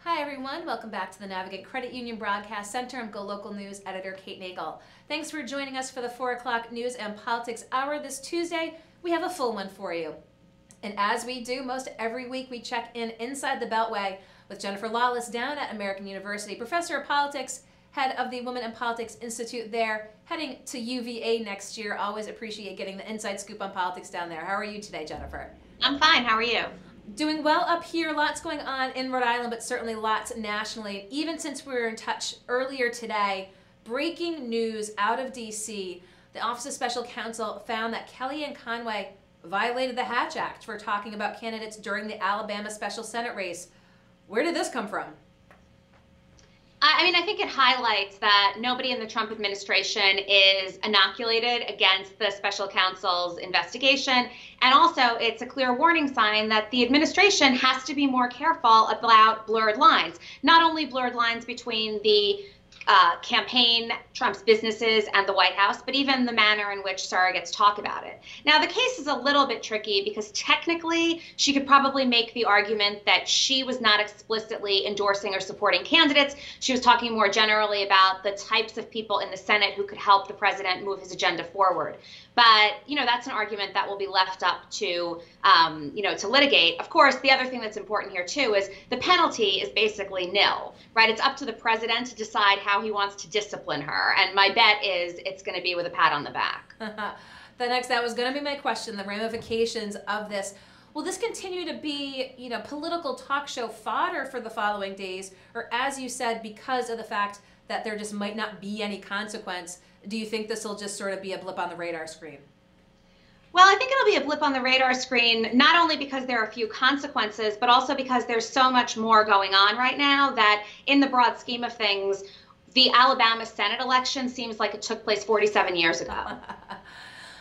Hi everyone, welcome back to the Navigate Credit Union Broadcast Center. I'm GoLocal News editor Kate Nagel. Thanks for joining us for the 4 o'clock News and Politics Hour this Tuesday. We have a full one for you. And as we do most every week, we check in inside the Beltway with Jennifer Lawless down at American University, professor of politics, head of the Women in Politics Institute there, heading to UVA next year. Always appreciate getting the inside scoop on politics down there. How are you today, Jennifer? I'm fine. How are you? Doing well up here. Lots going on in Rhode Island, but certainly lots nationally. Even since we were in touch earlier today, breaking news out of D.C., the Office of Special Counsel found that Kellyanne Conway violated the Hatch Act for talking about candidates during the Alabama Special Senate race. Where did this come from? I think it highlights that nobody in the Trump administration is inoculated against the special counsel's investigation. And also, it's a clear warning sign that the administration has to be more careful about blurred lines. Not only blurred lines between the campaign, Trump's businesses, and the White House, but even the manner in which surrogates talk about it. Now, the case is a little bit tricky because technically she could probably make the argument that she was not explicitly endorsing or supporting candidates. She was talking more generally about the types of people in the Senate who could help the president move his agenda forward. But, that's an argument that will be left up to, to litigate. Of course, the other thing that's important here, too, is the penalty is basically nil, right? It's up to the president to decide how he wants to discipline her. And my bet is it's going to be with a pat on the back. That was going to be my question, the ramifications of this. Will this continue to be, political talk show fodder for the following days? Or as you said, because of the fact that there just might not be any consequence, do you think this will just sort of be a blip on the radar screen? Well, I think it'll be a blip on the radar screen, not only because there are a few consequences, but also because there's so much more going on right now that in the broad scheme of things, the Alabama Senate election seems like it took place 47 years ago.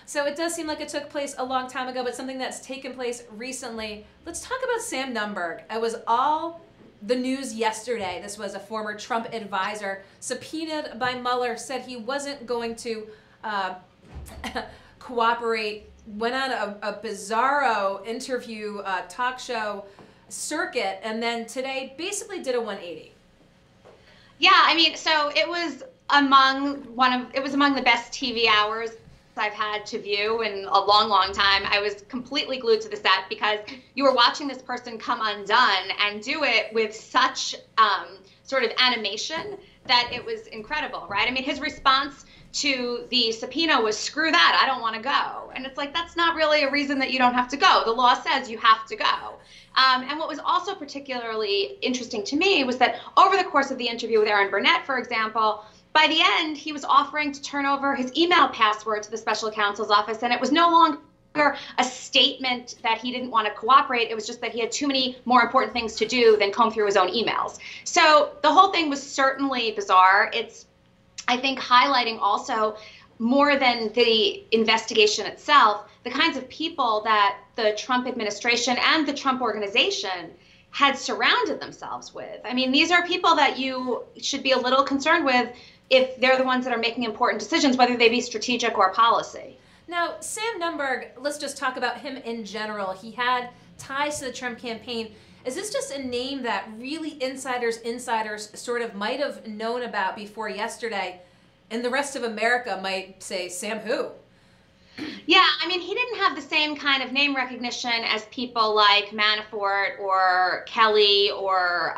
So it does seem like it took place a long time ago, but something that's taken place recently. Let's talk about Sam Nunberg. It was all the news yesterday. This was a former Trump advisor subpoenaed by Mueller, said he wasn't going to cooperate, went on a bizarro interview talk show circuit, and then today basically did a 180. Yeah, so it was among the best TV hours I've had to view in a long, long time. I was completely glued to the set because you were watching this person come undone and do it with such sort of animation that it was incredible, right? His response to the subpoena was, screw that, I don't want to go. And it's like, that's not really a reason that you don't have to go. The law says you have to go. And what was also particularly interesting to me was that over the course of the interview with Aaron Burnett, for example, by the end, he was offering to turn over his email password to the special counsel's office, and it was no longer a statement that he didn't want to cooperate. It was just that he had too many more important things to do than comb through his own emails. So the whole thing was certainly bizarre. It's, I think, highlighting also, more than the investigation itself, the kinds of people that the Trump administration and the Trump organization had surrounded themselves with. These are people that you should be a little concerned with if they're the ones that are making important decisions, whether they be strategic or policy. Now, Sam Nunberg, let's just talk about him in general. He had ties to the Trump campaign. Is this just a name that really insiders sort of might have known about before yesterday, and the rest of America might say, Sam who? Yeah, he didn't have the same kind of name recognition as people like Manafort or Kelly or,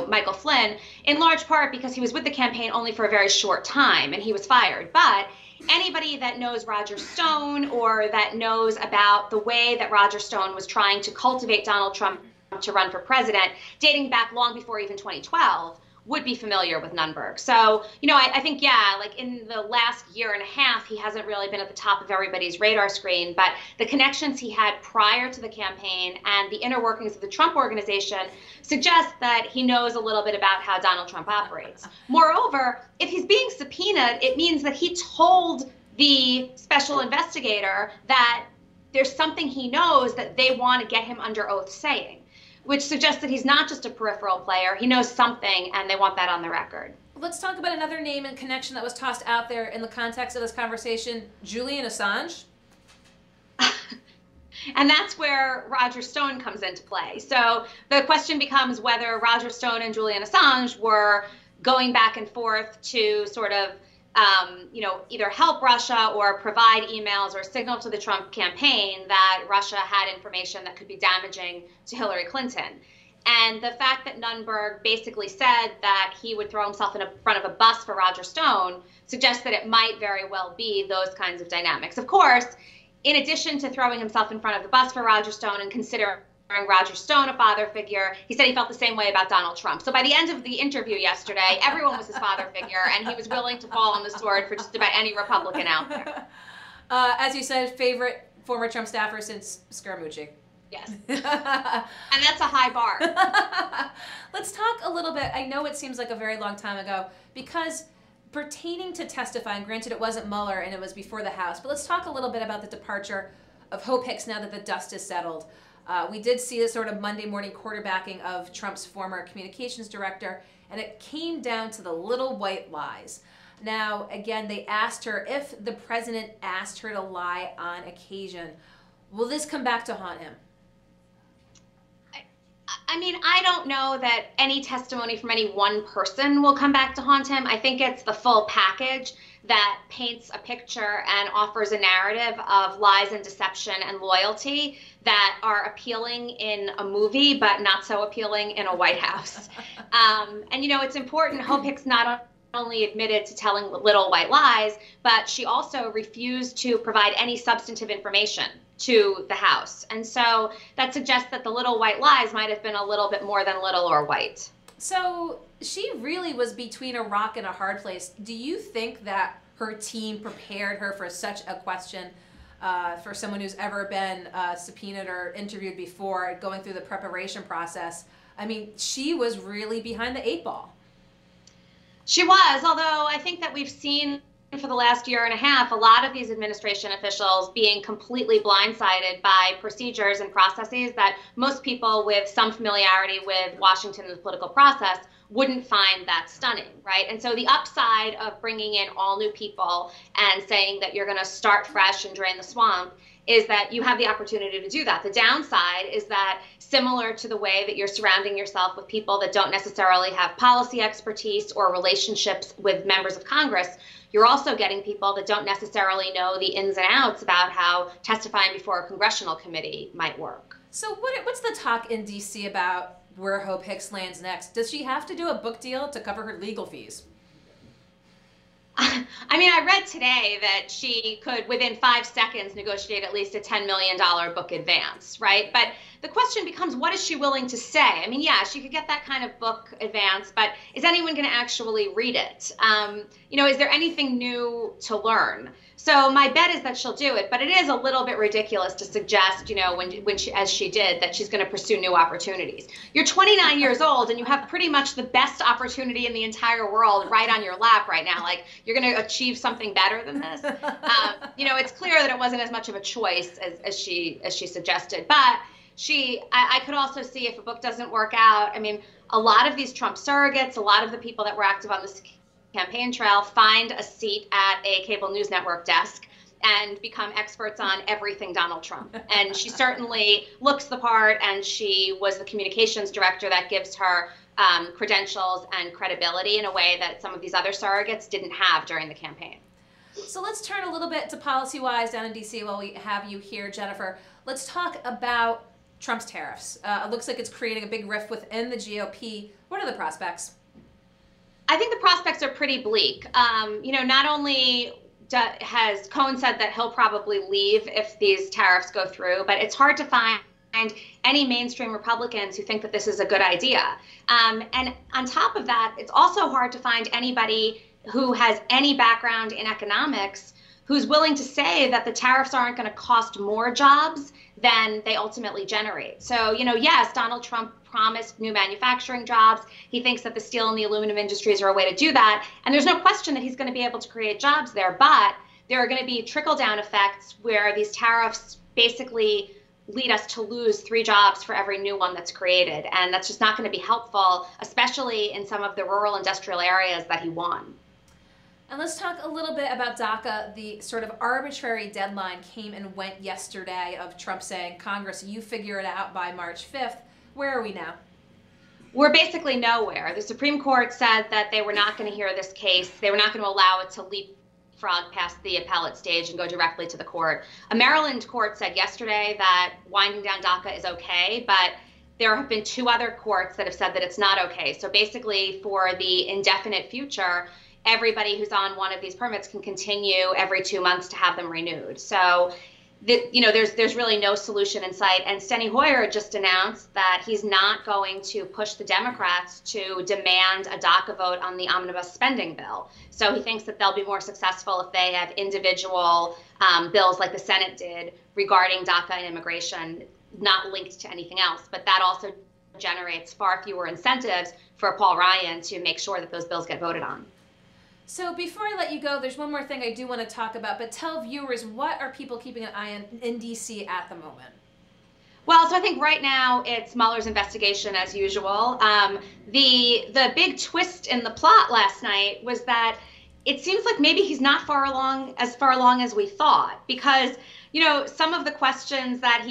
Michael Flynn, in large part because he was with the campaign only for a very short time and he was fired. But anybody that knows Roger Stone or that knows about the way that Roger Stone was trying to cultivate Donald Trump to run for president, dating back long before even 2012, would be familiar with Nunberg. So, I think, like in the last year and a half, he hasn't really been at the top of everybody's radar screen, but the connections he had prior to the campaign and the inner workings of the Trump organization suggest that he knows a little bit about how Donald Trump operates. Moreover, if he's being subpoenaed, it means that he told the special investigator that there's something he knows that they want to get him under oath saying, which suggests that he's not just a peripheral player. He knows something, and they want that on the record. Let's talk about another name and connection that was tossed out there in the context of this conversation, Julian Assange. And that's where Roger Stone comes into play. So the question becomes whether Roger Stone and Julian Assange were going back and forth to sort of either help Russia or provide emails or signal to the Trump campaign that Russia had information that could be damaging to Hillary Clinton. And the fact that Nunberg basically said that he would throw himself in front of a bus for Roger Stone suggests that it might very well be those kinds of dynamics. Of course, in addition to throwing himself in front of the bus for Roger Stone and considering Roger Stone a father figure, he said he felt the same way about Donald Trump. So by the end of the interview yesterday, everyone was his father figure, and he was willing to fall on the sword for just about any Republican out there. As you said, favorite former Trump staffer since Scaramucci. Yes. And that's a high bar. Let's talk a little bit. I know it seems like a very long time ago, because pertaining to testifying, granted it wasn't Mueller and it was before the House, but let's talk a little bit about the departure of Hope Hicks now that the dust is settled. We did see a sort of Monday morning quarterbacking of Trump's former communications director, and it came down to the little white lies. Now, again, they asked her if the president asked her to lie on occasion. Will this come back to haunt him? I mean, I don't know that any testimony from any one person will come back to haunt him. I think it's the full package that paints a picture and offers a narrative of lies and deception and loyalty that are appealing in a movie, but not so appealing in a White House. And, it's important. Hope Hicks not only admitted to telling little white lies, but she also refused to provide any substantive information to the House. And so that suggests that the little white lies might have been a little bit more than little or white. So she really was between a rock and a hard place. Do you think that her team prepared her for such a question, for someone who's ever been subpoenaed or interviewed before, going through the preparation process? I mean, she was really behind the 8 ball. She was, although I think that we've seen for the last year and a half, a lot of these administration officials being completely blindsided by procedures and processes that most people with some familiarity with Washington and the political process wouldn't find that stunning, right? And so the upside of bringing in all new people and saying that you're going to start fresh and drain the swamp is that you have the opportunity to do that. The downside is that, similar to the way that you're surrounding yourself with people that don't necessarily have policy expertise or relationships with members of Congress, you're also getting people that don't necessarily know the ins and outs about how testifying before a congressional committee might work. So what's the talk in D.C. about where Hope Hicks lands next? Does she have to do a book deal to cover her legal fees? I mean, I read today that she could, within 5 seconds, negotiate at least a $10 million book advance, right? But the question becomes, what is she willing to say? I mean, yeah, she could get that kind of book advance, but is anyone going to actually read it? Is there anything new to learn? So my bet is that she'll do it, but it is a little bit ridiculous to suggest, when she, as she did, that she's going to pursue new opportunities. You're 29 years old and you have pretty much the best opportunity in the entire world right on your lap right now. Like, you're going to achieve something better than this. It's clear that it wasn't as much of a choice as she suggested, but I could also see if a book doesn't work out. I mean, a lot of these Trump surrogates, a lot of the people that were active on this campaign trail find a seat at a cable news network desk and become experts on everything Donald Trump. And she certainly looks the part, and she was the communications director. That gives her credentials and credibility in a way that some of these other surrogates didn't have during the campaign. So let's turn a little bit to policy-wise down in D.C. while we have you here, Jennifer. Let's talk about Trump's tariffs. It looks like it's creating a big rift within the GOP. What are the prospects? I think the prospects are pretty bleak. Not only has Cohen said that he'll probably leave if these tariffs go through, but it's hard to find any mainstream Republicans who think that this is a good idea. And on top of that, it's also hard to find anybody who has any background in economics who's willing to say that the tariffs aren't going to cost more jobs than they ultimately generate. So, yes, Donald Trump promised new manufacturing jobs. He thinks that the steel and the aluminum industries are a way to do that. And there's no question that he's going to be able to create jobs there. But there are going to be trickle-down effects where these tariffs basically lead us to lose 3 jobs for every new one that's created. And that's just not going to be helpful, especially in some of the rural industrial areas that he won. And let's talk a little bit about DACA. The sort of arbitrary deadline came and went yesterday of Trump saying, Congress, you figure it out by March 5th. Where are we now? We're basically nowhere. The Supreme Court said that they were not going to hear this case. They were not going to allow it to leapfrog past the appellate stage and go directly to the court. A Maryland court said yesterday that winding down DACA is okay, but there have been 2 other courts that have said that it's not okay. So basically, for the indefinite future, everybody who's on one of these permits can continue every 2 months to have them renewed. So, there's really no solution in sight. And Steny Hoyer just announced that he's not going to push the Democrats to demand a DACA vote on the omnibus spending bill. So he thinks that they'll be more successful if they have individual bills like the Senate did regarding DACA and immigration, not linked to anything else. But that also generates far fewer incentives for Paul Ryan to make sure that those bills get voted on. So before I let you go, there's one more thing I do want to talk about, but tell viewers, what are people keeping an eye on in D.C. at the moment? Well, so I think right now it's Mueller's investigation as usual. The big twist in the plot last night was that it seems like maybe he's not far along as we thought, because some of the questions that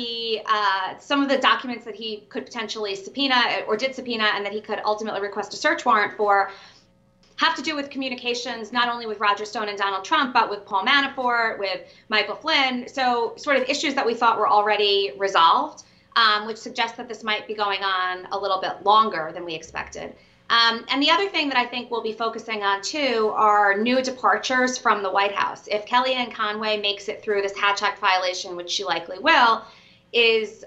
some of the documents that he could potentially subpoena or did subpoena and that he could ultimately request a search warrant for have to do with communications, not only with Roger Stone and Donald Trump, but with Paul Manafort, with Michael Flynn. So sort of issues that we thought were already resolved, which suggests that this might be going on a little bit longer than we expected. And the other thing that I think we'll be focusing on, too, are new departures from the White House. If Kellyanne Conway makes it through this Hatch Act violation, which she likely will, is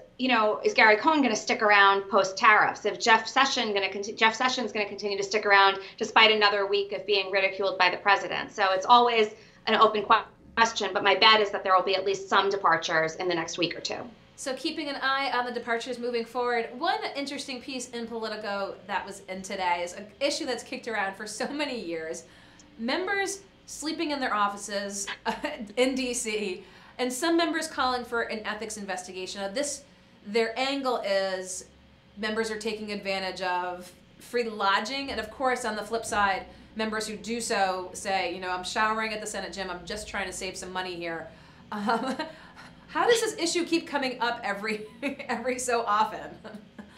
Gary Cohn going to stick around post tariffs? If Jeff Sessions going to continue to stick around despite another week of being ridiculed by the president? So it's always an open question, but my bet is that there will be at least some departures in the next week or 2. So keeping an eye on the departures moving forward. One interesting piece in Politico that was in today is an issue that's kicked around for so many years. Members sleeping in their offices in D.C., and some members calling for an ethics investigation. Now their angle is members are taking advantage of free lodging, and of course, on the flip side, members who do so say, I'm showering at the Senate gym, I'm just trying to save some money here. How does this issue keep coming up every so often?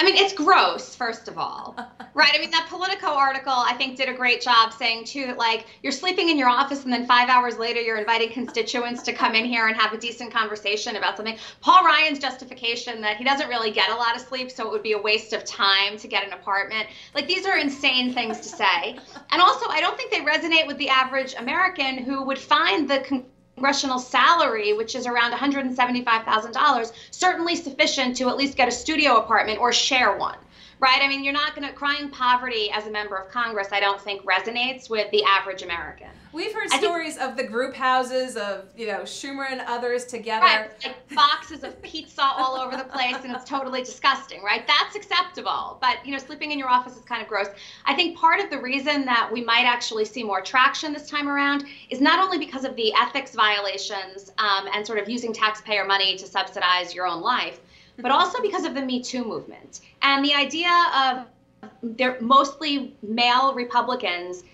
I mean, it's gross, first of all, right? I mean, that Politico article, I think, did a great job saying, too, that, like, you're sleeping in your office and then 5 hours later you're inviting constituents to come in here and have a decent conversation about something. Paul Ryan's justification that he doesn't really get a lot of sleep, so it would be a waste of time to get an apartment. Like, these are insane things to say. And also, I don't think they resonate with the average American who would find the congressional salary, which is around $175,000, certainly sufficient to at least get a studio apartment or share one, right? I mean, you're not going to, crying poverty as a member of Congress, I don't think resonates with the average American. We've heard stories of the group houses of, Schumer and others together. Right, like boxes of pizza all over the place, and it's totally disgusting, right? That's acceptable, but, sleeping in your office is kind of gross. I think part of the reason that we might actually see more traction this time around is not only because of the ethics violations and sort of using taxpayer money to subsidize your own life, but also because of the Me Too movement. And the idea of they're mostly male Republicans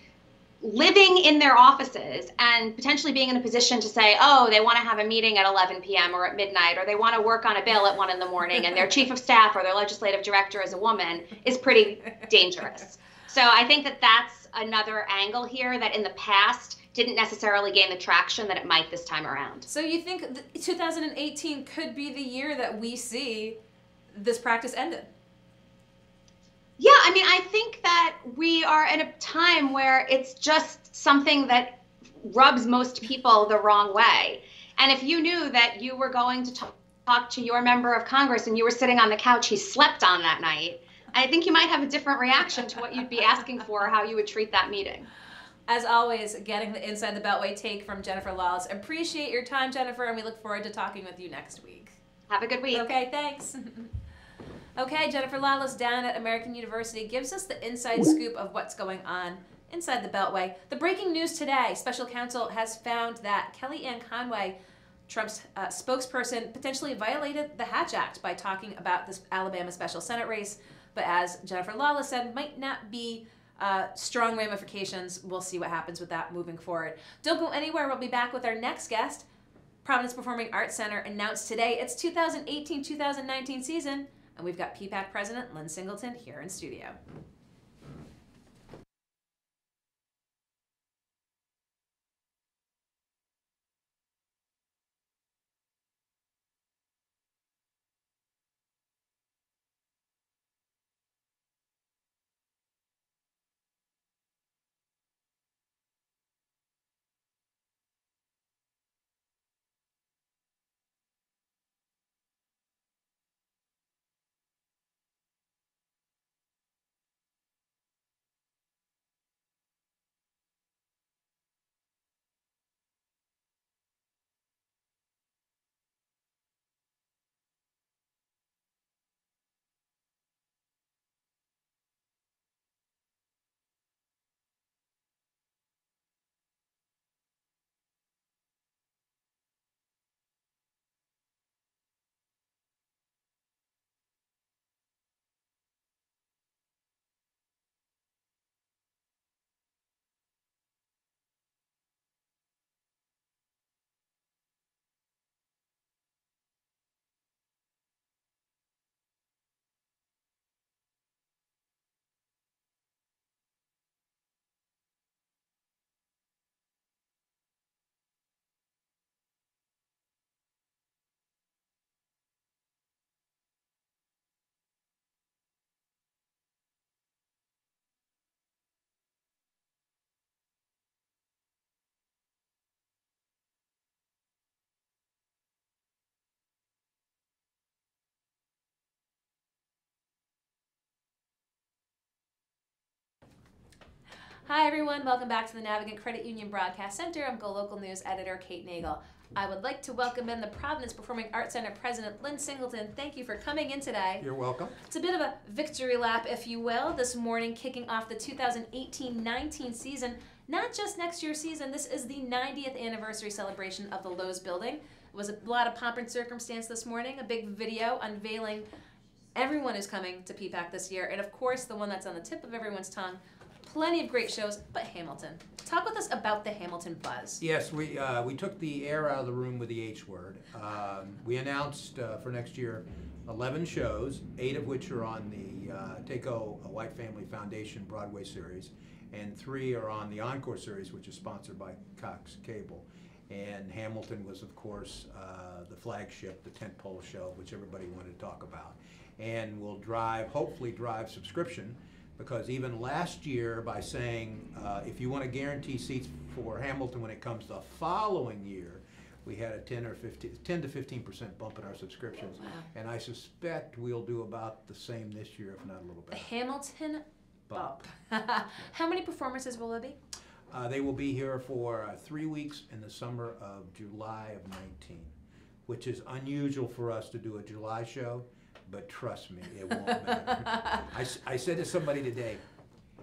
living in their offices and potentially being in a position to say, oh, they want to have a meeting at 11 p.m. or at midnight, or they want to work on a bill at 1 in the morning, and their chief of staff or their legislative director is a woman, is pretty dangerous. So I think that that's another angle here that in the past didn't necessarily gain the traction that it might this time around. So you think 2018 could be the year that we see this practice ended? Yeah, I mean, I think that we are in a time where it's just something that rubs most people the wrong way. And if you knew that you were going to talk to your member of Congress and you were sitting on the couch he slept on that night, I think you might have a different reaction to what you'd be asking for, or how you would treat that meeting. As always, getting the Inside the Beltway take from Jennifer Lawless. Appreciate your time, Jennifer, and we look forward to talking with you next week. Have a good week. Okay, thanks. Okay, Jennifer Lawless down at American University gives us the inside scoop of what's going on inside the Beltway. The breaking news today, special counsel has found that Kellyanne Conway, Trump's spokesperson, potentially violated the Hatch Act by talking about this Alabama special Senate race, but as Jennifer Lawless said, might not be strong ramifications. We'll see what happens with that moving forward. Don't go anywhere. We'll be back with our next guest. Providence Performing Arts Center announced today its 2018-2019 season, and we've got PPAC President Lynn Singleton here in studio. Hi everyone, welcome back to the Navigant Credit Union Broadcast Center. I'm GoLocal News editor Kate Nagel. I would like to welcome in the Providence Performing Arts Center President Lynn Singleton. Thank you for coming in today. You're welcome. It's a bit of a victory lap, if you will, this morning, kicking off the 2018-19 season. Not just next year's season, this is the 90th anniversary celebration of the Lowe's building. It was a lot of pomp and circumstance this morning, a big video unveiling everyone who's coming to PPAC this year, and of course the one that's on the tip of everyone's tongue, plenty of great shows, but Hamilton. Talk with us about the Hamilton buzz. Yes, we took the air out of the room with the H word. We announced for next year 11 shows, 8 of which are on the Takeo a White Family Foundation Broadway series, and 3 are on the Encore series, which is sponsored by Cox Cable. And Hamilton was, of course, the flagship, the tentpole show, which everybody wanted to talk about. And will hopefully drive subscription, because even last year, by saying if you want to guarantee seats for Hamilton when it comes the following year, we had a 10 to 15% bump in our subscriptions. Wow. And I suspect we'll do about the same this year, if not a little The better. Hamilton bump. How many performances will there be? They will be here for 3 weeks in the summer of July of 19, which is unusual for us to do a July show. But trust me, it won't matter. I said to somebody today,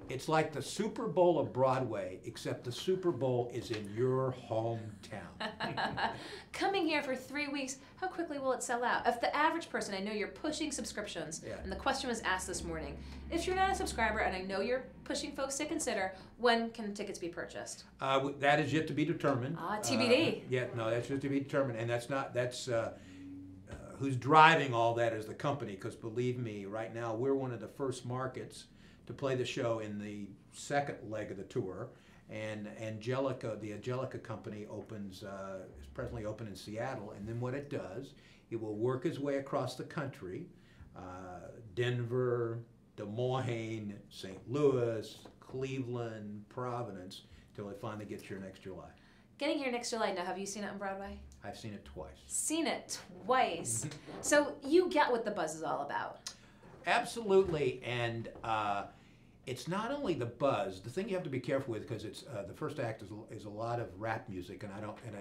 it's like the Super Bowl of Broadway, except the Super Bowl is in your hometown. Coming here for 3 weeks, how quickly will it sell out? If the average person, I know you're pushing subscriptions, Yeah. and the question was asked this morning, if you're not a subscriber, and I know you're pushing folks to consider, when can tickets be purchased? That is yet to be determined. TBD. That's yet to be determined, and that's who's driving all that is the company, because believe me, right now we're one of the first markets to play the show in the second leg of the tour, and the Angelica company is presently open in Seattle, and then what it does, it will work its way across the country, Denver, Des Moines, St. Louis, Cleveland, Providence, till it finally gets here next July. Getting here next July. Now, have you seen it on Broadway? I've seen it twice. Seen it twice. So you get what the buzz is all about. Absolutely, and it's not only the buzz. The thing you have to be careful with, because it's the first act is a lot of rap music, and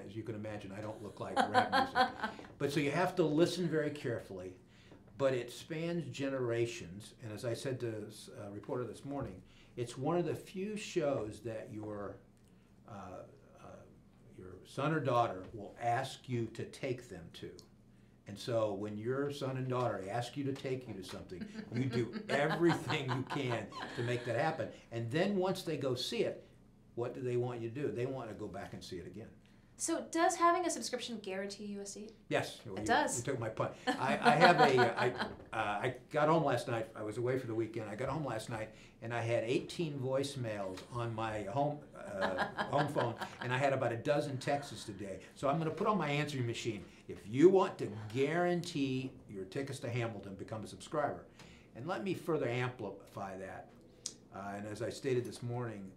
as you can imagine, I don't look like rap music. But so you have to listen very carefully. But it spans generations, and as I said to a reporter this morning, it's one of the few shows that your son or daughter will ask you to take them to. And so when your son and daughter ask you to take you to something, you do everything you can to make that happen. And then once they go see it, what do they want you to do? They want to go back and see it again. So does having a subscription guarantee you a seat? Yes. It does. You took my pun. I got home last night. I was away for the weekend. I got home last night, and I had 18 voicemails on my home phone, and I had about a dozen texts today. So I'm going to put on my answering machine, if you want to guarantee your tickets to Hamilton, become a subscriber. And let me further amplify that. And as I stated this morning,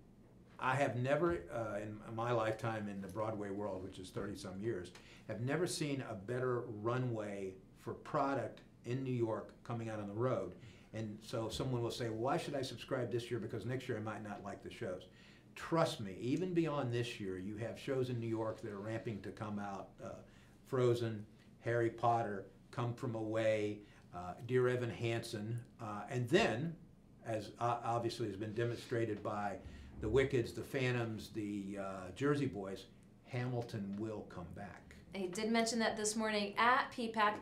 I have never, in my lifetime in the Broadway world, which is 30-some years, have never seen a better runway for product in New York coming out on the road. And so someone will say, why should I subscribe this year? Because next year I might not like the shows. Trust me, even beyond this year, you have shows in New York that are ramping to come out. Frozen, Harry Potter, Come From Away, Dear Evan Hansen, and then, as obviously has been demonstrated by the Wickeds, the Phantoms, the Jersey Boys, Hamilton will come back. He did mention that this morning at PPAC.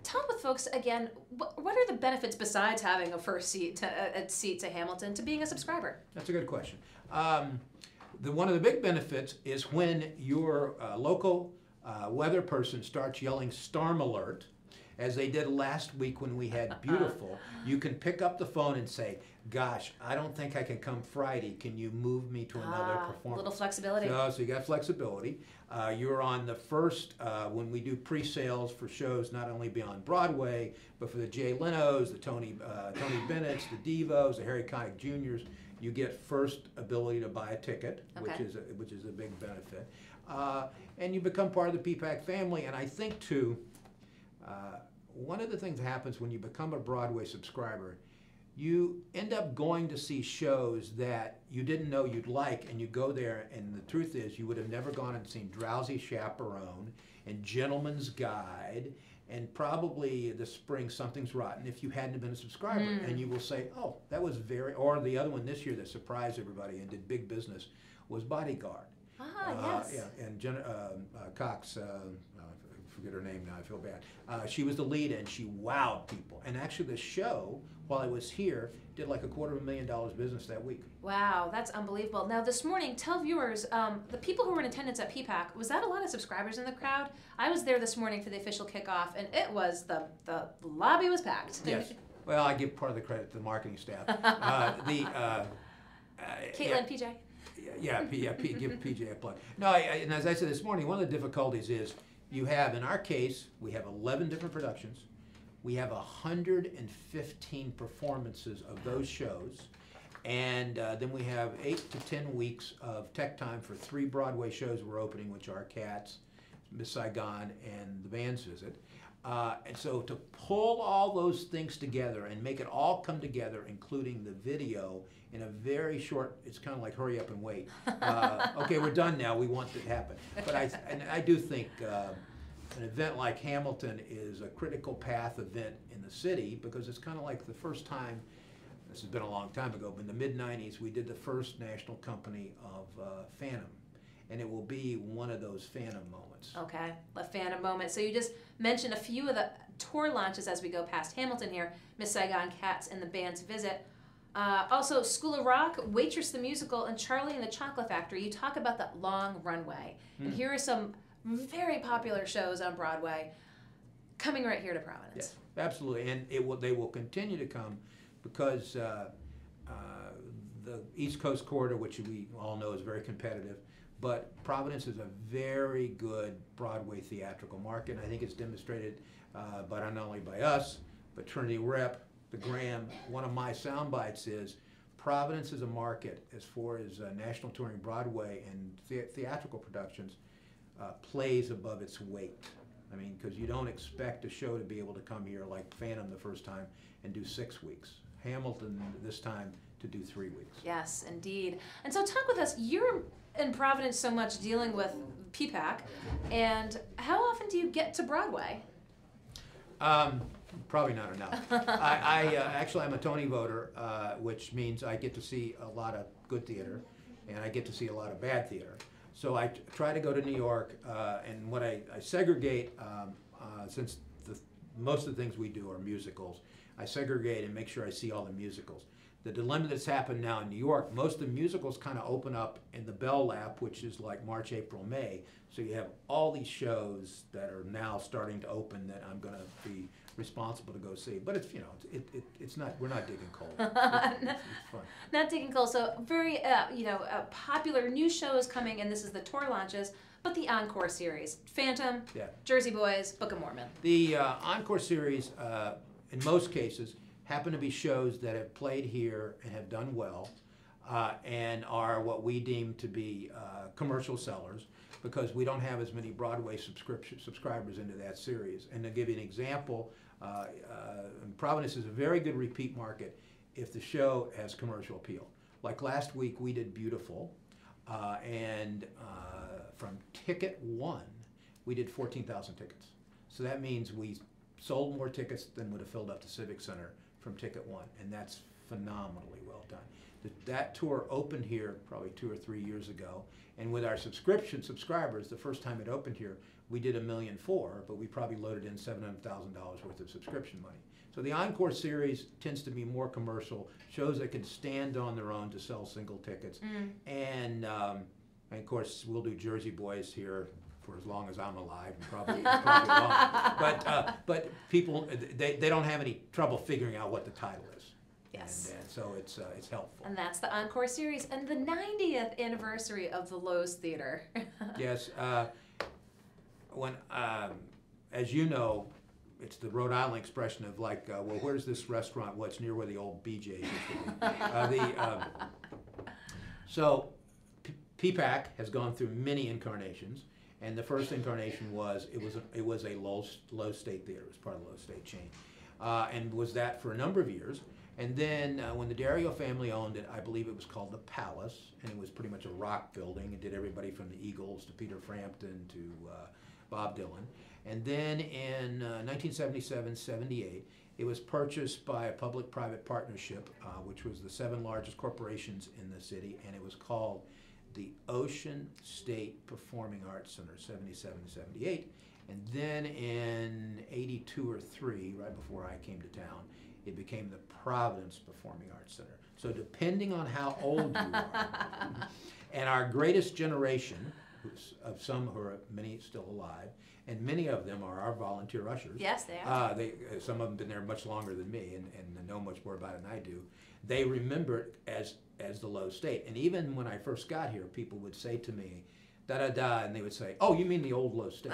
Tell with folks again, what are the benefits besides having a first seat to Hamilton to being a subscriber? That's a good question. One of the big benefits is when your local weather person starts yelling storm alert, as they did last week when we had beautiful, you can pick up the phone and say, gosh, I don't think I can come Friday. Can you move me to another performance? A little flexibility. So you got flexibility. You're on the first, when we do pre-sales for shows not only beyond Broadway, but for the Jay Leno's, the Tony Bennett's, the Devos, the Harry Connick Juniors, you get first ability to buy a ticket, okay, which is a big benefit. And you become part of the PPAC family. And I think, too, one of the things that happens when you become a Broadway subscriber, you end up going to see shows that you didn't know you'd like, and you go there, and the truth is you would have never gone and seen Drowsy Chaperone and Gentleman's Guide and probably this spring Something's Rotten if you hadn't been a subscriber. And you will say, oh, that was or the other one this year that surprised everybody and did big business was Bodyguard. Yes. Yeah, and Cox, I forget her name now, I feel bad. She was the lead, and she wowed people. And actually the show, while I was here, did like $250,000 business that week. Wow, that's unbelievable. Now this morning, tell viewers, the people who were in attendance at PPAC, was that a lot of subscribers in the crowd? I was there this morning for the official kickoff, and it was, the lobby was packed. Yes. Well, I give part of the credit to the marketing staff. Caitlin, PJ. Give PJ a plug. No, and as I said this morning, one of the difficulties is you have, in our case, we have 11 different productions. We have 115 performances of those shows. And then we have 8 to 10 weeks of tech time for 3 Broadway shows we're opening, which are Cats, Miss Saigon, and The Band's Visit. And so to pull all those things together and make it all come together, including the video, in a very short, it's kind of like hurry up and wait. Okay, we're done now, we want it to happen. But I do think an event like Hamilton is a critical path event in the city, because it's kind of like the first time, this has been a long time ago, but in the mid-90s we did the first national company of Phantom. And it will be one of those Phantom moments. Okay, a Phantom moment. So you just mentioned a few of the tour launches as we go past Hamilton here. Miss Saigon, Cats, and The Band's Visit. Also, School of Rock, Waitress the Musical, and Charlie and the Chocolate Factory. You talk about that long runway. And here are some very popular shows on Broadway coming right here to Providence. Yes, absolutely. And they will continue to come, because the East Coast corridor, which we all know is very competitive, but Providence is a very good Broadway theatrical market. And I think it's demonstrated not only by us, but Trinity Rep, the Graham. One of my sound bites is Providence is a market, as far as national touring Broadway and theatrical productions, plays above its weight. I mean, because you don't expect a show to be able to come here like Phantom the first time and do 6 weeks. Hamilton this time to do 3 weeks. Yes, indeed. And so talk with us. You're in Providence so much dealing with PPAC, and how often do you get to Broadway? Probably not enough. Actually, I'm a Tony voter, which means I get to see a lot of good theater, and I get to see a lot of bad theater. So I try to go to New York, and what I segregate, since the most of the things we do are musicals. I segregate and make sure I see all the musicals. The dilemma that's happened now in New York, most of the musicals kind of open up in the Bell Lap, which is like March, April, May. So you have all these shows that are now starting to open that I'm going to be responsible to go see. But it's, you know, it's not, we're not digging coal. It's fun. Not digging coal. So very, popular new shows coming, and this is the tour launches, but the Encore series. Phantom, Yeah. Jersey Boys, Book of Mormon. The Encore series, in most cases, happen to be shows that have played here and have done well, and are what we deem to be commercial sellers, because we don't have as many Broadway subscribers into that series. And to give you an example, Providence is a very good repeat market if the show has commercial appeal. Like last week, we did Beautiful, and from ticket one, we did 14,000 tickets. So that means we sold more tickets than would have filled up the Civic Center from ticket one, and that's phenomenally well done. That tour opened here probably 2 or 3 years ago, and with our subscription subscribers, the first time it opened here, we did $1.4 million, but we probably loaded in $700,000 worth of subscription money. So the Encore series tends to be more commercial, shows that can stand on their own to sell single tickets, and of course we'll do Jersey Boys here for as long as I'm alive, and probably longer. But people, they don't have any trouble figuring out what the title is. Yes. And so it's helpful. And that's the Encore series and the 90th anniversary of the Lowe's Theater. Yes. When, as you know, it's the Rhode Island expression of like, well, where's this restaurant? Well, it's near where the old BJ's used to be. So PPAC has gone through many incarnations. And the first incarnation was, it was a Lowe's State Theater. It was part of the Lowe's State chain. And was that for a number of years. And then when the Dario family owned it, I believe it was called the Palace, and it was pretty much a rock building. It did everybody from the Eagles to Peter Frampton to Bob Dylan. And then in 1977-78, it was purchased by a public-private partnership, which was the 7 largest corporations in the city, and it was called the Ocean State Performing Arts Center, 77-78. And then in 82 or 3, right before I came to town, it became the Providence Performing Arts Center. So depending on how old you are, and our greatest generation, of some who are many still alive, and many of them are our volunteer ushers. Yes, they are. Some of them have been there much longer than me and know much more about it than I do. They remember it as the Lowe's State. And even when I first got here, people would say to me, da-da-da, and they would say, oh, you mean the old Lowe's State.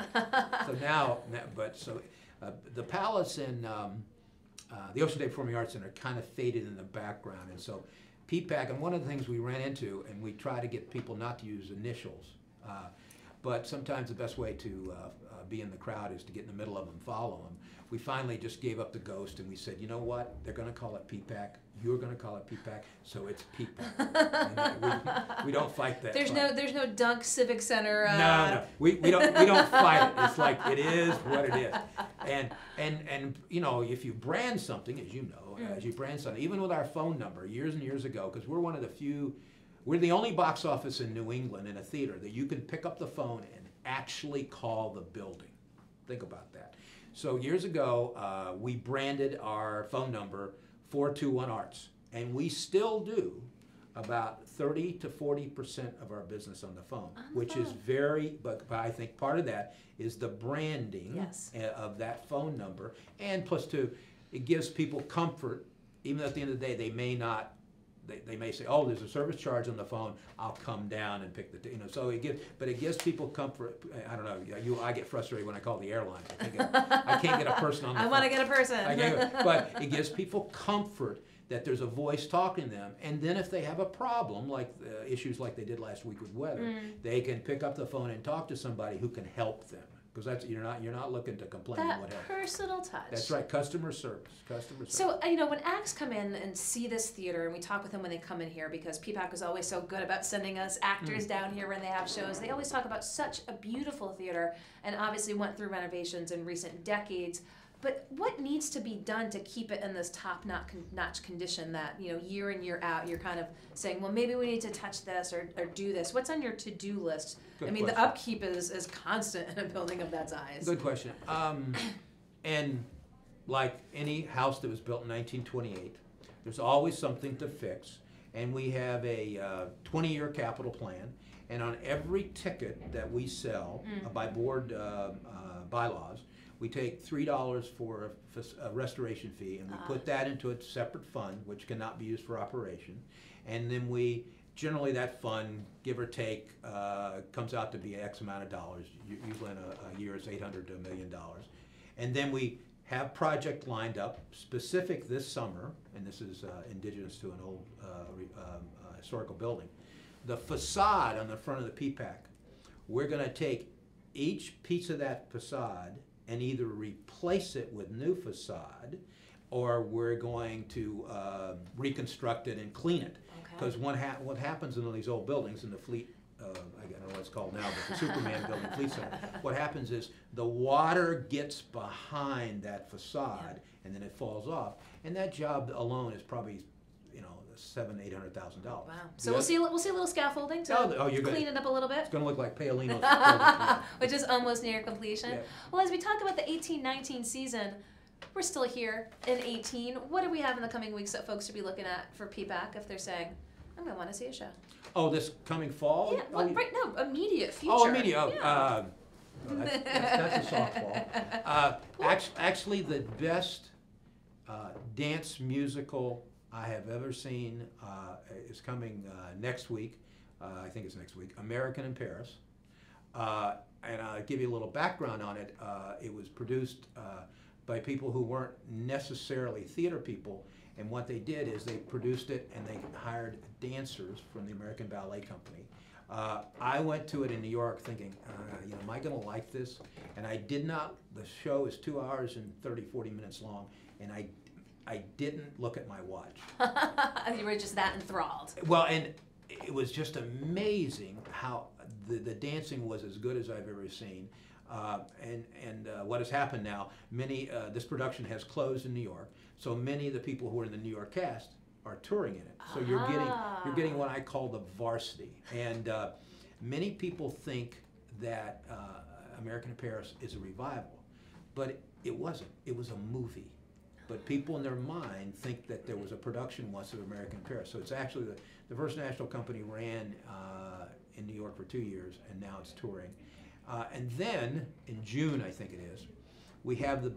So the Palace and the Ocean State Performing Arts Center kind of faded in the background. And so PPAC, and one of the things we ran into, and we try to get people not to use initials, but sometimes the best way to be in the crowd is to get in the middle of them, follow them. We finally just gave up the ghost and we said, you know what, they're going to call it PPAC, you're going to call it PPAC, so it's PPAC. we don't fight that. There's no Dunk Civic Center. No, we don't fight it. It's like it is what it is. And you know, if you brand something, as you know, as you brand something, even with our phone number years and years ago, because we're one of the few, we're the only box office in New England in a theater that you can pick up the phone and actually call the building. Think about that. So years ago, we branded our phone number 421 Arts, and we still do about 30 to 40% of our business on the phone, which is very, but I think part of that is the branding of that phone number, and plus two, it gives people comfort, even though at the end of the day they may not, they may say, oh, there's a service charge on the phone, I'll come down and pick the, so it gives people comfort. I don't know, I get frustrated when I call the airlines. I can't get a person on the phone. I want to get a person. But it gives people comfort that there's a voice talking to them, and then if they have a problem, like issues like they did last week with weather, they can pick up the phone and talk to somebody who can help them. Because that's you're not looking to complain. That personal touch. That's right, customer service. So when acts come in and see this theater, and we talk with them when they come in here, because PPAC is always so good about sending us actors down here when they have shows. They always talk about such a beautiful theater, and obviously went through renovations in recent decades. But what needs to be done to keep it in this top-notch condition that, year in, year out, you're kind of saying, well, maybe we need to touch this or do this? What's on your to-do list? Good question. The upkeep is constant in a building of that size. Good question. And like any house that was built in 1928, there's always something to fix. And we have a 20-year capital plan. And on every ticket that we sell by board bylaws, we take $3 for a restoration fee, and we put that into a separate fund, which cannot be used for operation. And then we, generally that fund, give or take, comes out to be X amount of dollars. Usually in a year it's $800 to $1 million. And then we have project lined up, specific this summer, and this is indigenous to an old historical building. The facade on the front of the PPAC, we're going to take each piece of that facade and either replace it with new facade, or we're going to reconstruct it and clean it. Because what happens in these old buildings in the fleet, I don't know what it's called now, but the Superman building, Fleet Center, what happens is the water gets behind that facade and then it falls off. And that job alone is probably, $700,000-800,000. Wow. So we'll see a little scaffolding to clean it up a little bit. It's going to look like Paolino's building. Which is almost near completion. Yeah. Well, as we talk about the 18-19 season, we're still here in 18. What do we have in the coming weeks that folks should be looking at for PPAC if they're saying, I'm going to want to see a show? Oh, this coming fall? Yeah, immediate future. Oh, immediate. Yeah. That's a softball. Actually, the best dance musical I have ever seen is coming next week. I think it's next week. American in Paris. And I'll give you a little background on it. It was produced by people who weren't necessarily theater people. And what they did is they produced it and they hired dancers from the American Ballet Company. I went to it in New York thinking, am I going to like this? And I did not. The show is 2 hours and 40 minutes long, and I didn't look at my watch. You were just that enthralled. Well, and it was just amazing how the dancing was as good as I've ever seen. And what has happened now, this production has closed in New York, so many of the people who are in the New York cast are touring in it. So you're getting what I call the varsity. And many people think that American in Paris is a revival, but it wasn't. It was a movie. But people in their mind think that there was a production once of American in Paris. So it's actually the First National Company ran in New York for 2 years, and now it's touring. And then in June, I think it is, we have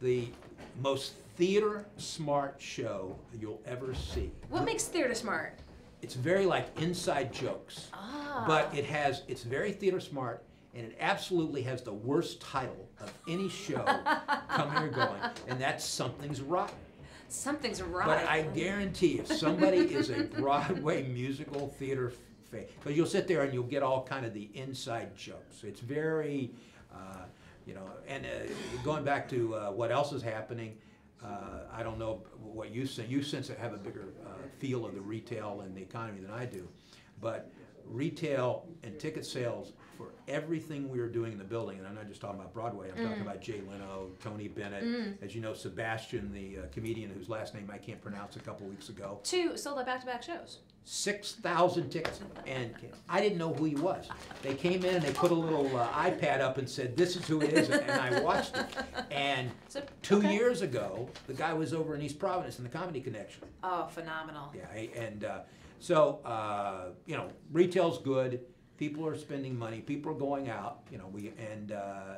the most theater smart show you'll ever see. What makes theater smart? It's very like inside jokes, but it's very theater smart, and it absolutely has the worst title of any show coming or going, and that's Something's Rotten. Something's rotten. But I guarantee if somebody is a Broadway musical theater fan, because you'll sit there and you'll get all kind of the inside jokes. It's very, and going back to what else is happening, I don't know what you sense. You sense to have a bigger feel of the retail and the economy than I do, but retail and ticket sales for everything we are doing in the building, and I'm not just talking about Broadway, I'm talking about Jay Leno, Tony Bennett, as you know, Sebastian, the comedian whose last name I can't pronounce, a couple weeks ago. 2 sold out back-to-back shows. 6,000 tickets, and I didn't know who he was. They came in and they put a little iPad up and said, "This is who it is," and I watched it. And 2 years ago, the guy was over in East Providence in the Comedy Connection. Oh, phenomenal. Yeah, and so retail's good. People are spending money. People are going out.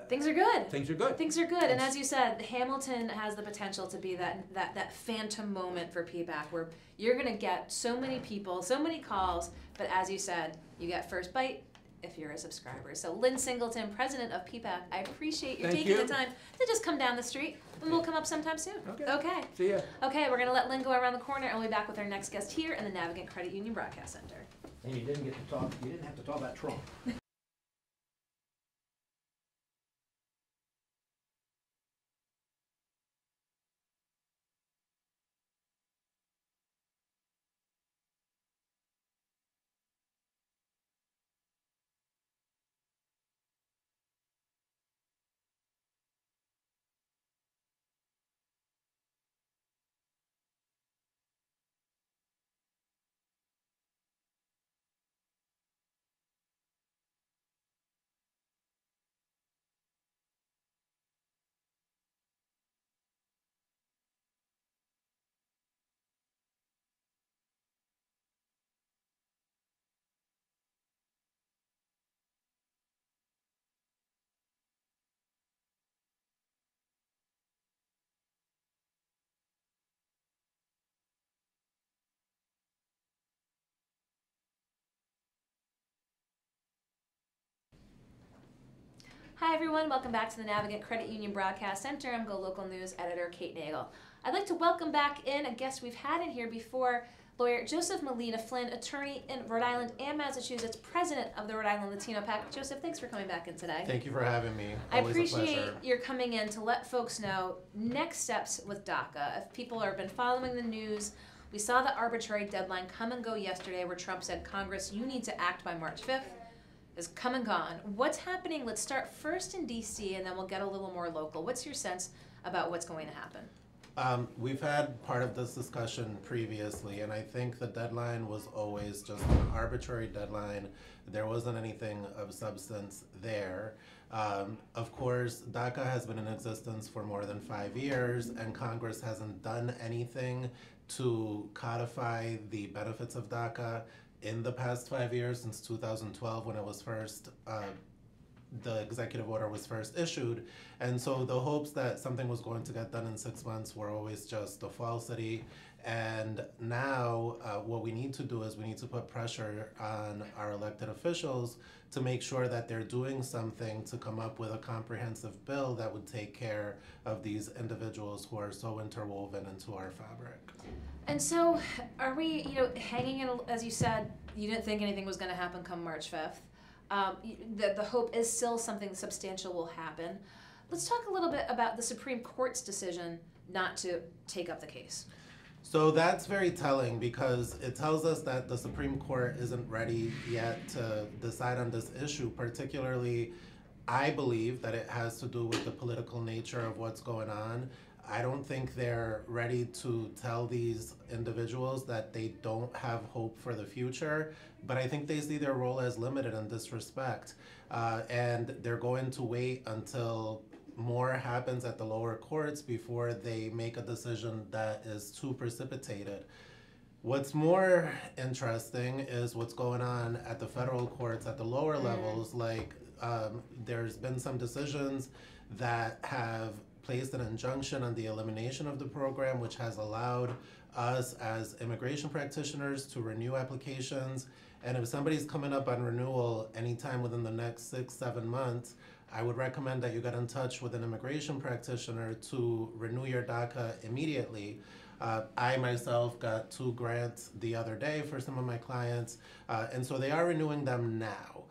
Things are good. Things are good. Things are good, and as you said, Hamilton has the potential to be that phantom moment for PPAC where you're going to get so many people, so many calls, but as you said, you get first bite if you're a subscriber. So Lynn Singleton, president of PPAC, I appreciate you taking the time to just come down the street, and we'll come up sometime soon. Okay. See ya. Okay, we're going to let Lynn go around the corner, and we'll be back with our next guest here in the Navigant Credit Union Broadcast Center. And you didn't have to talk about Trump. Hi everyone, welcome back to the Navigant Credit Union Broadcast Center. I'm GoLocal News editor Kate Nagel. I'd like to welcome back in a guest we've had in here before, lawyer Joseph Molina Flynn, attorney in Rhode Island and Massachusetts, president of the Rhode Island Latino PAC. Joseph, thanks for coming back in today. Thank you for having me. I Always appreciate a pleasure. your coming in to let folks know next steps with DACA. If people have been following the news, we saw the arbitrary deadline come and go yesterday where Trump said, Congress, you need to act by March 5th. Is come and gone. What's happening? Let's start first in D.C. and then we'll get a little more local. What's your sense about what's going to happen? We've had part of this discussion previously, and I think the deadline was always just an arbitrary deadline. There wasn't anything of substance there. Of course, DACA has been in existence for more than 5 years, and Congress hasn't done anything to codify the benefits of DACA in the past 5 years, since 2012 when it was first, the executive order was first issued. And so the hopes that something was going to get done in 6 months were always just a falsity. And now what we need to do is we need to put pressure on our elected officials to make sure that they're doing something to come up with a comprehensive bill that would take care of these individuals who are so interwoven into our fabric. And so are we, hanging in, as you said, you didn't think anything was going to happen come March 5th. The hope is still something substantial will happen. Let's talk a little bit about the Supreme Court's decision not to take up the case. So that's very telling because it tells us that the Supreme Court isn't ready yet to decide on this issue. Particularly, I believe that it has to do with the political nature of what's going on. I don't think they're ready to tell these individuals that they don't have hope for the future, but I think they see their role as limited in this respect. And they're going to wait until more happens at the lower courts before they make a decision that is too precipitated. What's more interesting is what's going on at the federal courts at the lower levels. Like there's been some decisions that have placed an injunction on the elimination of the program, which has allowed us as immigration practitioners to renew applications. And if somebody's coming up on renewal anytime within the next 6-7 months, I would recommend that you get in touch with an immigration practitioner to renew your DACA immediately. I myself got 2 grants the other day for some of my clients, and so they are renewing them now.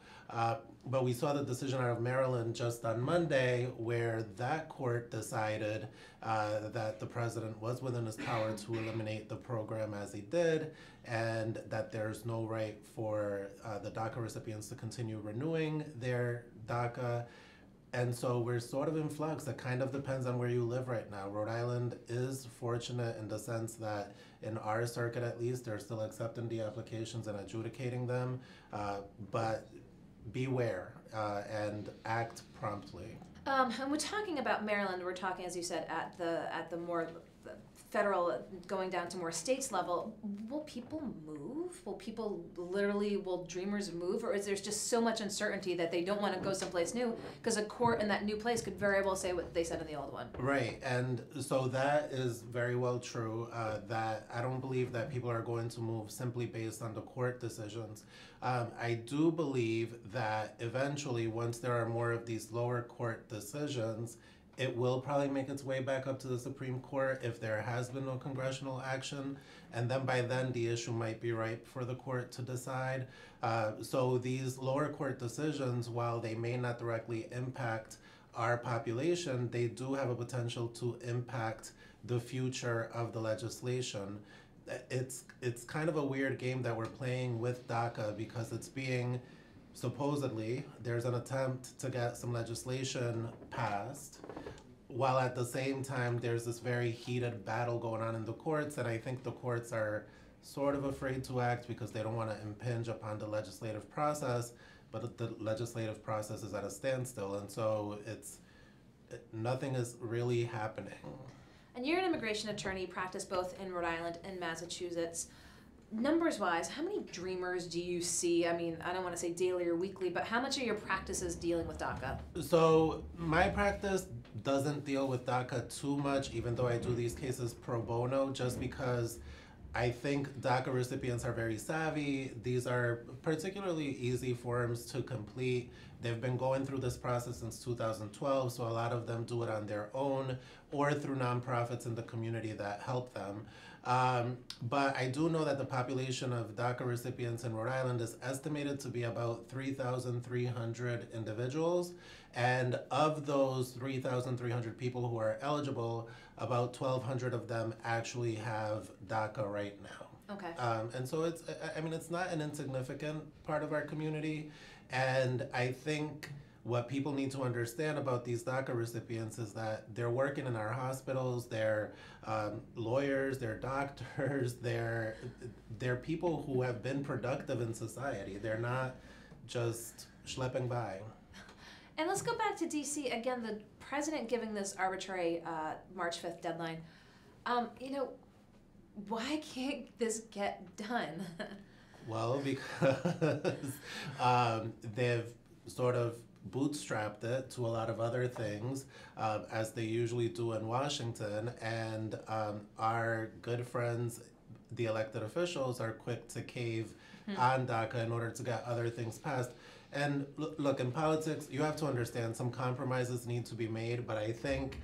But we saw the decision out of Maryland just on Monday where that court decided that the president was within his power to eliminate the program as he did, and that there's no right for the DACA recipients to continue renewing their DACA. And so we're sort of in flux. It kind of depends on where you live right now. Rhode Island is fortunate in the sense that in our circuit at least, they're still accepting the applications and adjudicating them, but beware and act promptly. And we're talking about Maryland. We're talking, as you said, at the more federal, going down to more states level. Will people move? Will people literally, will dreamers move? Or is there just so much uncertainty that they don't want to go someplace new because a court in that new place could very well say what they said in the old one? Right, and so that is very well true, that I don't believe that people are going to move simply based on the court decisions. I do believe that eventually, once there are more of these lower court decisions, it will probably make its way back up to the Supreme Court if there has been no congressional action, and then by then the issue might be ripe for the court to decide. So these lower court decisions, while they may not directly impact our population, they do have a potential to impact the future of the legislation. It's kind of a weird game that we're playing with DACA because it's being, supposedly, there's an attempt to get some legislation passed, while at the same time there's this very heated battle going on in the courts, and I think the courts are sort of afraid to act because they don't want to impinge upon the legislative process, but the legislative process is at a standstill, and so nothing is really happening. And you're an immigration attorney, practice both in Rhode Island and Massachusetts. Numbers-wise, how many dreamers do you see? I mean, I don't want to say daily or weekly, but how much are your practices dealing with DACA? So my practice doesn't deal with DACA too much, even though I do these cases pro bono, just because I think DACA recipients are very savvy. These are particularly easy forms to complete. They've been going through this process since 2012, so a lot of them do it on their own or through nonprofits in the community that help them. But I do know that the population of DACA recipients in Rhode Island is estimated to be about 3,300 individuals. And of those 3,300 people who are eligible, about 1,200 of them actually have DACA right now. Okay. And so it's not an insignificant part of our community. And I think what people need to understand about these DACA recipients is that they're working in our hospitals, they're lawyers, they're doctors, they're people who have been productive in society. They're not just schlepping by. And let's go back to DC again. The president giving this arbitrary March 5th deadline. Why can't this get done? Well, because they've sort of bootstrapped it to a lot of other things, as they usually do in Washington, and our good friends, the elected officials, are quick to cave on DACA in order to get other things passed. And look, in politics, you have to understand some compromises need to be made, but I think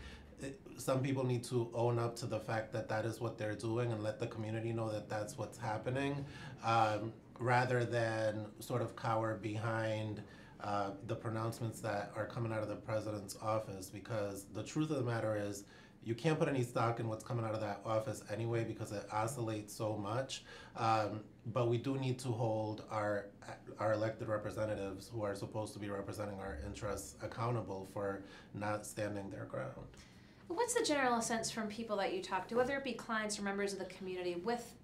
some people need to own up to the fact that that is what they're doing and let the community know that that's what's happening, rather than sort of cower behind the pronouncements that are coming out of the president's office. Because the truth of the matter is, you can't put any stock in what's coming out of that office anyway because it oscillates so much. But we do need to hold our elected representatives who are supposed to be representing our interests accountable for not standing their ground. What's the general sense from people that you talk to, whether it be clients or members of the community, with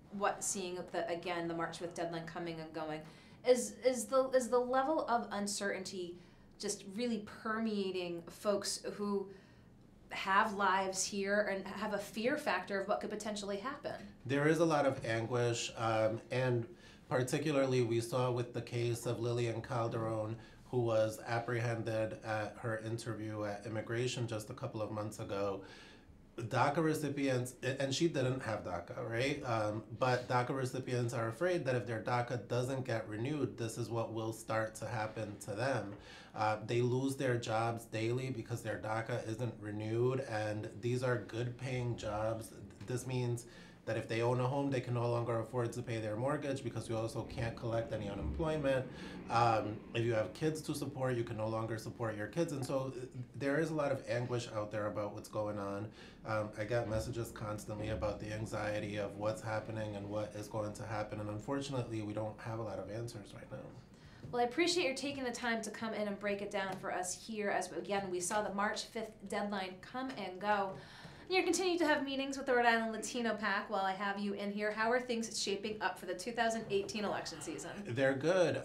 seeing the March 5th deadline coming and going? Is the level of uncertainty just really permeating folks who have lives here and have a fear factor of what could potentially happen? There is a lot of anguish, and particularly we saw with the case of Lillian Calderon, who was apprehended at her interview at immigration just a couple of months ago. DACA recipients, and she didn't have DACA, right? But DACA recipients are afraid that if their DACA doesn't get renewed, this is what will start to happen to them. They lose their jobs daily because their DACA isn't renewed, and these are good paying jobs. This means that if they own a home, they can no longer afford to pay their mortgage because you also can't collect any unemployment. If you have kids to support, you can no longer support your kids. And so there is a lot of anguish out there about what's going on. I get messages constantly about the anxiety of what's happening and what is going to happen. And unfortunately, we don't have a lot of answers right now. Well, I appreciate your taking the time to come in and break it down for us here, as again, we saw the March 5th deadline come and go. You're continuing to have meetings with the Rhode Island Latino PAC while I have you in here. How are things shaping up for the 2018 election season? They're good.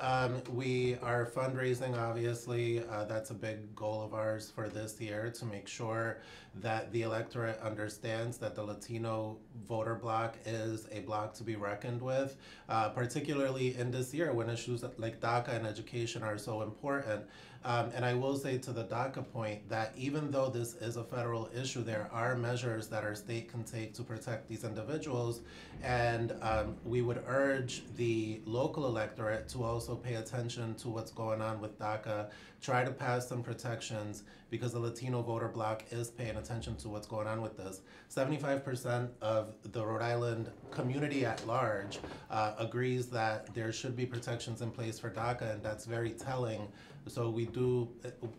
We are fundraising, obviously. That's a big goal of ours for this year, to make sure that the electorate understands that the Latino voter bloc is a bloc to be reckoned with, particularly in this year when issues like DACA and education are so important. And I will say to the DACA point that even though this is a federal issue, there are measures that our state can take to protect these individuals. And we would urge the local electorate to also pay attention to what's going on with DACA, try to pass some protections, because the Latino voter bloc is paying attention to what's going on with this. 75% of the Rhode Island community at large agrees that there should be protections in place for DACA, and that's very telling. So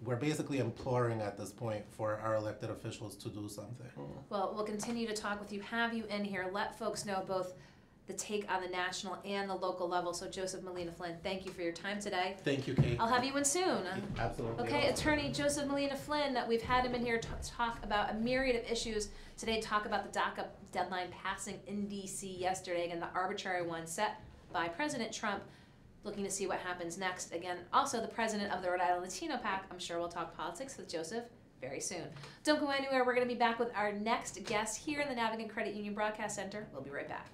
we're basically imploring at this point for our elected officials to do something. Well, we'll continue to talk with you, have you in here, let folks know both the take on the national and the local level. So Joseph Molina Flynn, thank you for your time today. Thank you, Kate. I'll have you in soon. Absolutely. Okay, Attorney Joseph Molina Flynn, we've had him in here to talk about a myriad of issues. Today, talk about the DACA deadline passing in DC yesterday, and the arbitrary one set by President Trump. Looking to see what happens next. Again, also the president of the Rhode Island Latino PAC. I'm sure we'll talk politics with Joseph very soon. Don't go anywhere. We're going to be back with our next guest here in the Navigant Credit Union Broadcast Center. We'll be right back.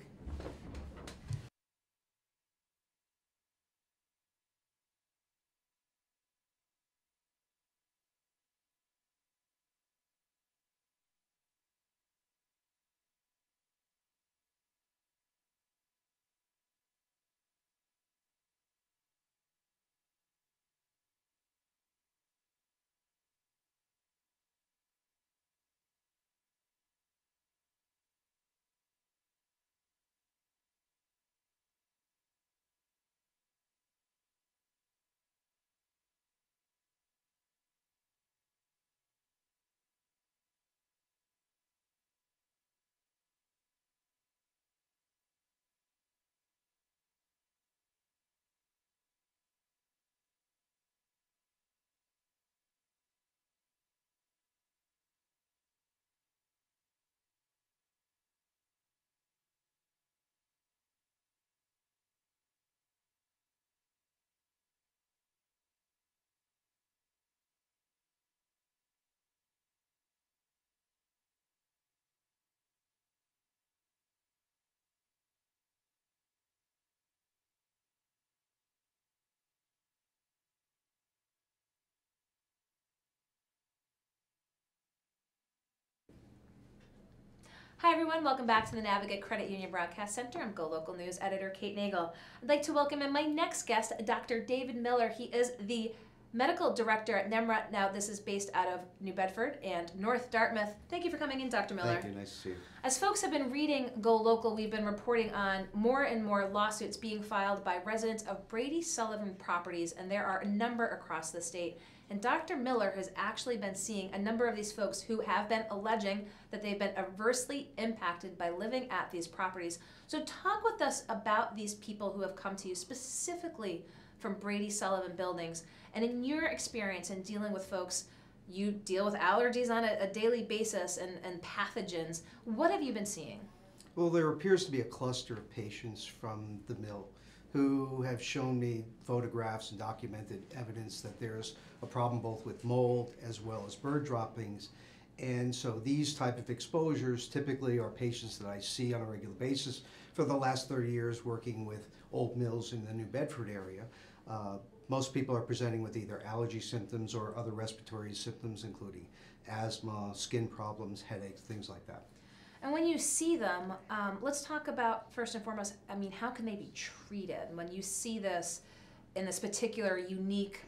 Hi everyone, welcome back to the Navigate Credit Union Broadcast Center. I'm GoLocal News editor Kate Nagel. I'd like to welcome in my next guest, Dr. David Miller. He is the medical director at NEMRA. Now this is based out of New Bedford and North Dartmouth. Thank you for coming in, Dr. Miller. Thank you, nice to see you. As folks have been reading GoLocal, we've been reporting on more and more lawsuits being filed by residents of Brady Sullivan properties, and there are a number across the state. And Dr. Miller has actually been seeing a number of these folks who have been alleging that they've been adversely impacted by living at these properties. So talk with us about these people who have come to you specifically from Brady Sullivan buildings. And in your experience in dealing with folks, you deal with allergies on a daily basis and pathogens. What have you been seeing? Well, there appears to be a cluster of patients from the mill who have shown me photographs and documented evidence that there's a problem both with mold as well as bird droppings. And so these type of exposures typically are patients that I see on a regular basis for the last 30 years working with old mills in the New Bedford area. Most people are presenting with either allergy symptoms or other respiratory symptoms, including asthma, skin problems, headaches, things like that. And when you see them, let's talk about, first and foremost, I mean, how can they be treated? When you see this in this particular unique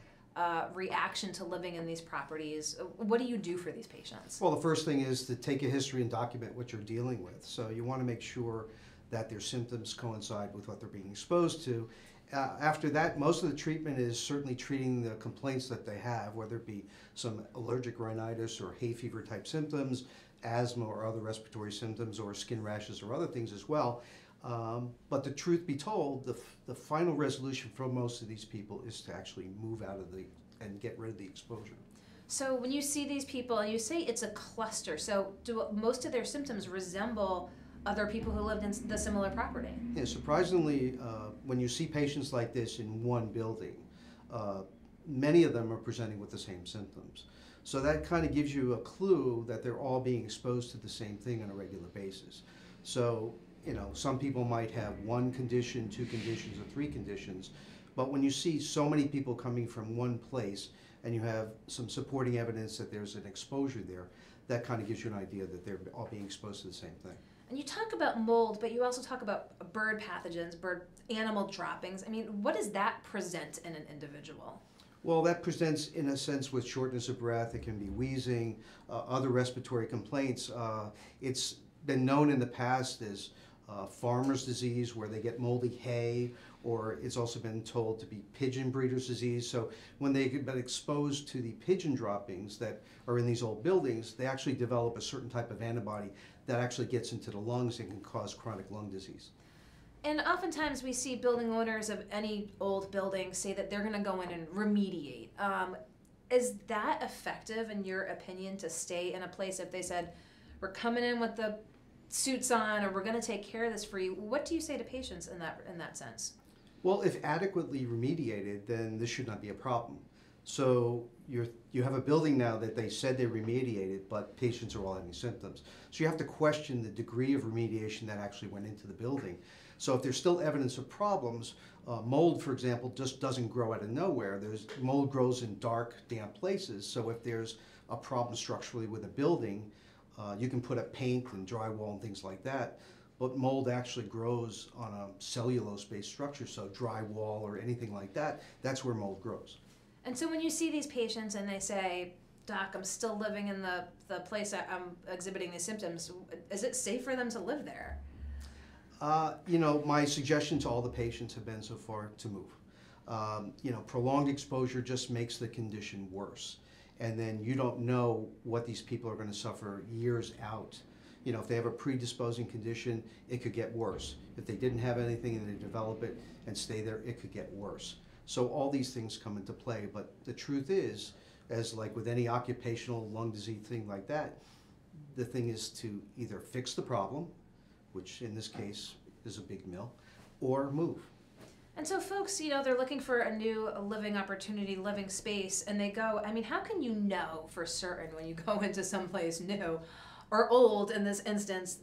reaction to living in these properties, what do you do for these patients? Well, the first thing is to take a history and document what you're dealing with. So you want to make sure that their symptoms coincide with what they're being exposed to. After that, most of the treatment is certainly treating the complaints that they have, whether it be some allergic rhinitis or hay fever type symptoms, asthma or other respiratory symptoms, or skin rashes or other things as well. But the truth be told, the final resolution for most of these people is to actually move out of and get rid of the exposure. So when you see these people, and you say it's a cluster, so do most of their symptoms resemble other people who lived in the similar property? Yeah, surprisingly, when you see patients like this in one building, many of them are presenting with the same symptoms. So that kind of gives you a clue that they're all being exposed to the same thing on a regular basis. So, you know, some people might have one condition, two conditions, or three conditions, but when you see so many people coming from one place and you have some supporting evidence that there's an exposure there, that kind of gives you an idea that they're all being exposed to the same thing. And you talk about mold, but you also talk about bird pathogens, animal droppings. I mean, what does that present in an individual? Well, that presents in a sense with shortness of breath. It can be wheezing, other respiratory complaints. It's been known in the past as farmer's disease, where they get moldy hay, or it's also been told to be pigeon breeder's disease. So when they get exposed to the pigeon droppings that are in these old buildings, they actually develop a certain type of antibody that actually gets into the lungs and can cause chronic lung disease. And oftentimes we see building owners of any old building say that they're going to go in and remediate. Is that effective, in your opinion, to stay in a place if they said, we're coming in with the suits on, or we're going to take care of this for you? What do you say to patients in that sense? Well, if adequately remediated, then this should not be a problem. So you have a building now that they said they remediated, but patients are all having symptoms. So you have to question the degree of remediation that actually went into the building. So if there's still evidence of problems, mold, for example, just doesn't grow out of nowhere. Mold grows in dark, damp places. So if there's a problem structurally with a building, you can put up paint and drywall and things like that. But mold actually grows on a cellulose-based structure, so drywall or anything like that, that's where mold grows. And so when you see these patients and they say, Doc, I'm still living in the place I'm exhibiting these symptoms, is it safe for them to live there? You know, my suggestion to all the patients have been so far to move. You know, prolonged exposure just makes the condition worse. And then you don't know what these people are going to suffer years out. You know, if they have a predisposing condition, it could get worse. If they didn't have anything and they develop it and stay there, it could get worse. So all these things come into play. But the truth is, as like with any occupational lung disease thing like that, the thing is to either fix the problem, which in this case is a big mill, or move. And so folks, you know, they're looking for a new living opportunity, living space, and they go, I mean, how can you know for certain when you go into someplace new or old in this instance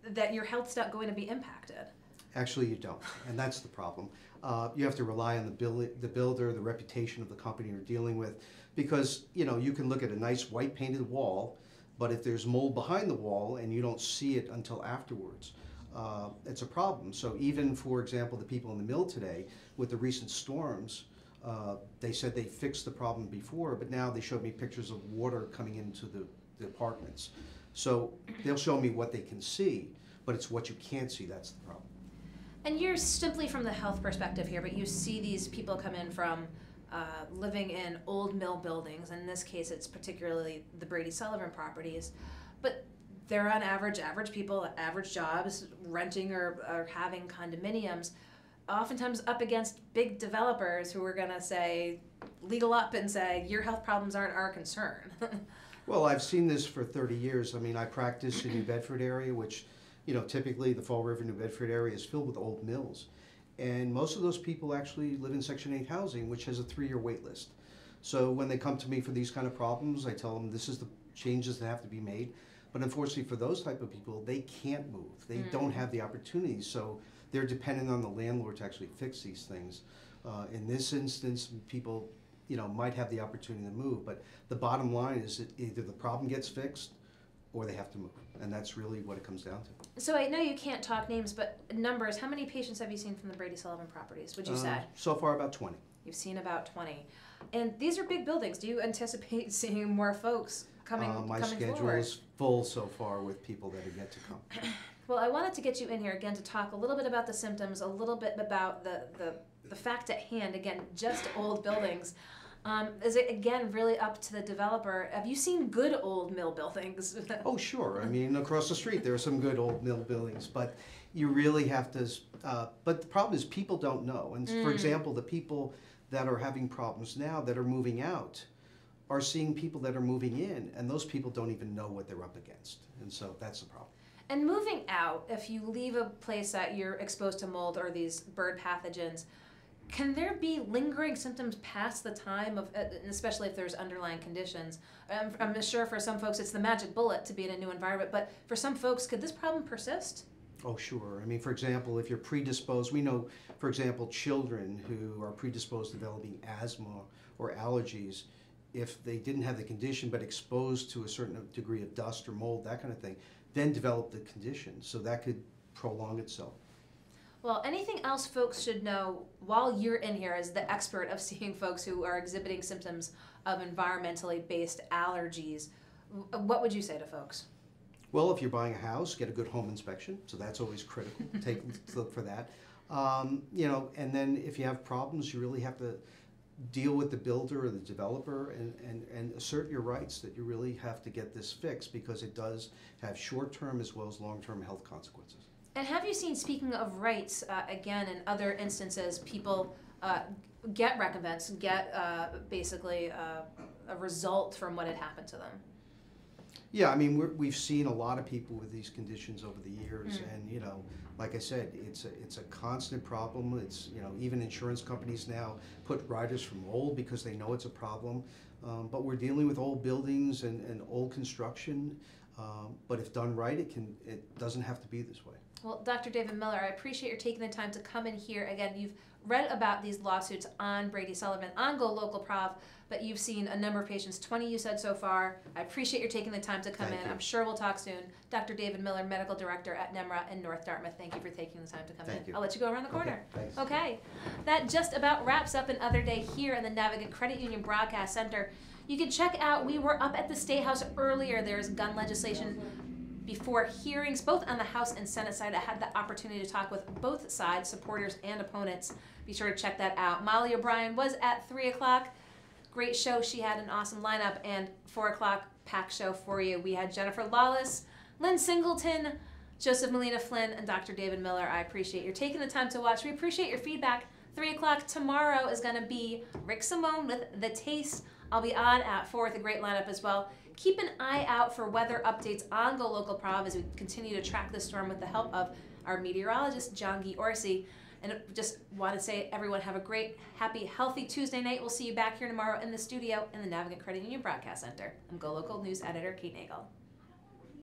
that your health's not going to be impacted? Actually, you don't, and that's the problem. You have to rely on the builder, the reputation of the company you're dealing with, because, you know, you can look at a nice white painted wall, But if there's mold behind the wall and you don't see it until afterwards, it's a problem. So even, for example, the people in the mill today, with the recent storms, they said they fixed the problem before, but now they showed me pictures of water coming into the apartments. So they'll show me what they can see, but it's what you can't see that's the problem. And you're simply from the health perspective here, but you see these people come in from living in old mill buildings. In this case, it's particularly the Brady Sullivan properties. But they're on average people, average jobs, renting or having condominiums, oftentimes up against big developers who are going to say, legal up and say, your health problems aren't our concern. Well, I've seen this for 30 years. I mean, I practice in New Bedford area, which, you know, typically the Fall River, New Bedford area is filled with old mills. And most of those people actually live in Section 8 housing, which has a 3-year wait list. So when they come to me for these kind of problems, I tell them this is the changes that have to be made. But unfortunately for those type of people, they can't move. They don't have the opportunities. So they're dependent on the landlord to actually fix these things. In this instance, people, you know, might have the opportunity to move. But the bottom line is that either the problem gets fixed or they have to move. And that's really what it comes down to. So I know you can't talk names, but numbers, how many patients have you seen from the Brady Sullivan properties, would you say? So far about 20. You've seen about 20. And these are big buildings. Do you anticipate seeing more folks coming My coming schedule forward? is full so far with people that are yet to come. Well, I wanted to get you in here again to talk a little bit about the symptoms, a little bit about the fact at hand, again, just old buildings. Is it, again, really up to the developer? Have you seen good old mill buildings? Oh, sure. I mean, across the street, there are some good old mill buildings, but you really have to, but the problem is people don't know. And for example, the people that are having problems now that are moving out are seeing people that are moving in, and those people don't even know what they're up against. And so that's the problem. And moving out, if you leave a place that you're exposed to mold or these bird pathogens, can there be lingering symptoms past the time of, especially if there's underlying conditions? I'm sure for some folks it's the magic bullet to be in a new environment, but for some folks, could this problem persist? Oh, sure. I mean, for example, if you're predisposed, we know, for example, children who are predisposed to developing asthma or allergies, if they didn't have the condition but exposed to a certain degree of dust or mold, that kind of thing, then develop the condition. So that could prolong itself. Well, anything else folks should know while you're in here as the expert of seeing folks who are exhibiting symptoms of environmentally based allergies? What would you say to folks? Well, if you're buying a house, get a good home inspection. So that's always critical. Take a look for that. You know, and then if you have problems, you really have to deal with the builder or the developer and assert your rights that you really have to get this fixed, because it does have short-term as well as long-term health consequences. And have you seen, speaking of rights, again, in other instances, people get recompense, get basically a result from what had happened to them? Yeah, I mean, we've seen a lot of people with these conditions over the years, and you know, like I said, it's a constant problem. It's, you know, even insurance companies now put riders for mold because they know it's a problem. But we're dealing with old buildings and old construction. But if done right, it doesn't have to be this way. Well, Dr. David Miller, I appreciate your taking the time to come in here. Again, you've read about these lawsuits on Brady Sullivan, on GoLocal Prov, but you've seen a number of patients, 20 you said so far. I appreciate your taking the time to come in. I'm sure we'll talk soon. Dr. David Miller, Medical Director at NEMRA in North Dartmouth, thank you for taking the time to come in. I'll let you go around the corner. Okay, thanks. Okay. That just about wraps up another day here in the Navigant Credit Union Broadcast Center. You can check out, we were up at the State House earlier. There's gun legislation before hearings, both on the House and Senate side. I had the opportunity to talk with both sides, supporters and opponents. Be sure to check that out. Molly O'Brien was at 3 o'clock. Great show. She had an awesome lineup. And 4 o'clock, packed show for you. We had Jennifer Lawless, Lynn Singleton, Joseph Molina Flynn, and Dr. David Miller. I appreciate your taking the time to watch. We appreciate your feedback. 3 o'clock tomorrow is going to be Rick Simone with The Taste. I'll be on at 4 with a great lineup as well. Keep an eye out for weather updates on GoLocal Prov as we continue to track the storm with the help of our meteorologist, John Orsi. And just want to say, everyone, have a great, happy, healthy Tuesday night. We'll see you back here tomorrow in the studio in the Navigant Credit Union Broadcast Center. I'm GoLocal News Editor Kate Nagel.